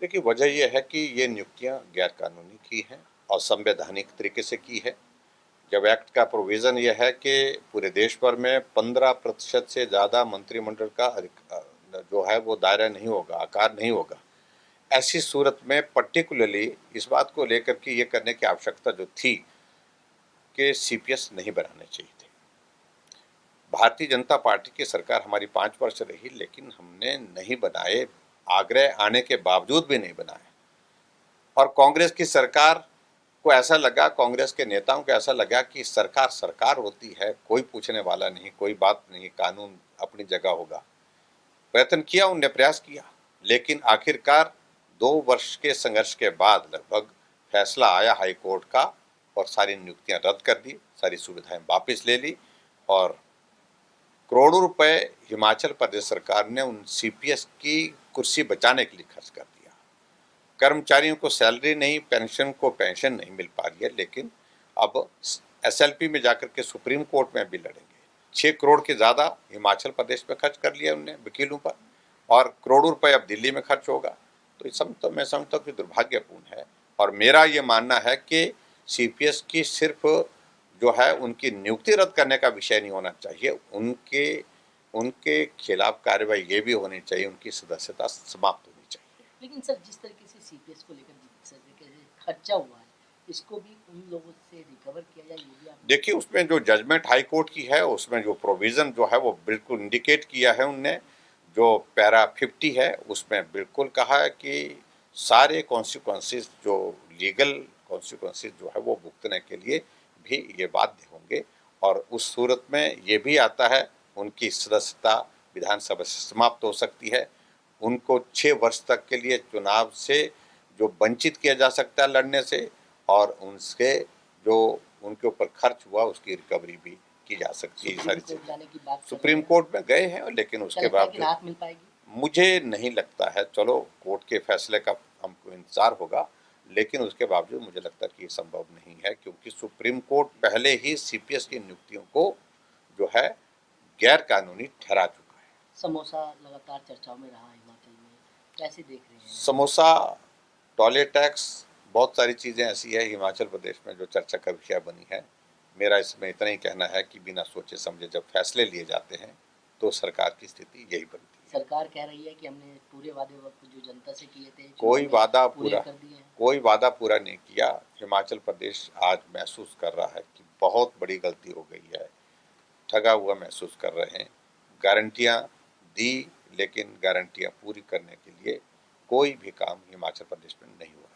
देखिए, वजह यह है कि ये नियुक्तियां गैर कानूनी की हैं और संवैधानिक तरीके से की है। जब एक्ट का प्रोविजन यह है कि पूरे देश भर में 15% से ज़्यादा मंत्रिमंडल का जो है वो दायरा नहीं होगा, आकार नहीं होगा। ऐसी सूरत में पर्टिकुलरली इस बात को लेकर के ये करने की आवश्यकता जो थी कि सीपीएस नहीं बनाने चाहिए थे। भारतीय जनता पार्टी की सरकार हमारी 5 वर्ष रही, लेकिन हमने नहीं बनाए, आग्रह आने के बावजूद भी नहीं बनाए। और कांग्रेस की सरकार को ऐसा लगा, कांग्रेस के नेताओं को ऐसा लगा कि सरकार सरकार होती है, कोई पूछने वाला नहीं, कोई बात नहीं, कानून अपनी जगह होगा। प्रयत्न किया, उनने प्रयास किया, लेकिन आखिरकार 2 वर्ष के संघर्ष के बाद लगभग फैसला आया हाई कोर्ट का और सारी नियुक्तियां रद्द कर दी, सारी सुविधाएं वापस ले ली और करोड़ों रुपए हिमाचल प्रदेश सरकार ने उन सीपीएस की कुर्सी बचाने के लिए खर्च कर दिया। कर्मचारियों को सैलरी नहीं, पेंशन को पेंशन नहीं मिल पा रही है, लेकिन अब एसएलपी में जाकर के सुप्रीम कोर्ट में भी लड़ेंगे। 6 करोड़ के ज़्यादा हिमाचल प्रदेश में खर्च कर लिया उनने वकीलों पर और करोड़ों रुपए अब दिल्ली में खर्च होगा। तो ये सब तो मैं समझता हूँ कि दुर्भाग्यपूर्ण है और मेरा ये मानना है कि सीपीएस की सिर्फ जो है उनकी नियुक्ति रद्द करने का विषय नहीं होना चाहिए, उनके उनके खिलाफ कार्रवाई ये भी होनी चाहिए, उनकी सदस्यता समाप्त होनी चाहिए। लेकिन सर, जिस तरीके से सीपीएस को लेकर जिस तरीके से खर्चा हुआ है, इसको भी उन लोगों से रिकवर किया जाए, ये भी आप देखिए, उसमें जो जजमेंट हाई कोर्ट की है, उसमें जो प्रोविजन जो है वो बिल्कुल इंडिकेट किया है उनने। जो पैरा 50 है उसमें बिल्कुल कहा है कि सारे कॉन्सिक्वेंसेस, जो लीगल कॉन्सिक्वेंसेस जो है वो भुगतने के लिए भी ये बाध्य होंगे और उस सूरत में ये भी आता है उनकी सदस्यता विधानसभा से समाप्त हो सकती है। उनको 6 वर्ष तक के लिए चुनाव से जो वंचित किया जा सकता है लड़ने से और उनसे जो उनके ऊपर खर्च हुआ उसकी रिकवरी भी की जा सकती है। सारी चीजें सुप्रीम कोर्ट में गए हैं, लेकिन उसके बाद राहत मिल पाएगी मुझे नहीं लगता है। चलो, कोर्ट के फैसले का हमको इंतजार होगा, लेकिन उसके बावजूद मुझे लगता है कि ये संभव नहीं है, क्योंकि सुप्रीम कोर्ट पहले ही सीपीएस की नियुक्तियों को जो है गैर कानूनी ठहरा चुका है। समोसा लगातार चर्चाओं में रहा हिमाचल में, कैसे देख रहे हैं? समोसा, टॉयलेट टैक्स, बहुत सारी चीज़ें ऐसी है हिमाचल प्रदेश में जो चर्चा का विषय बनी है। मेरा इसमें इतना ही कहना है कि बिना सोचे समझे जब फैसले लिए जाते हैं तो सरकार की स्थिति यही बनती है। सरकार कह रही है कि हमने पूरे वादे वक्त जो जनता से किए थे कोई वादा पूरा कर दिए हैं। कोई वादा पूरा नहीं किया। हिमाचल प्रदेश आज महसूस कर रहा है कि बहुत बड़ी गलती हो गई है, ठगा हुआ महसूस कर रहे हैं। गारंटियां दी, लेकिन गारंटियां पूरी करने के लिए कोई भी काम हिमाचल प्रदेश में नहीं हुआ।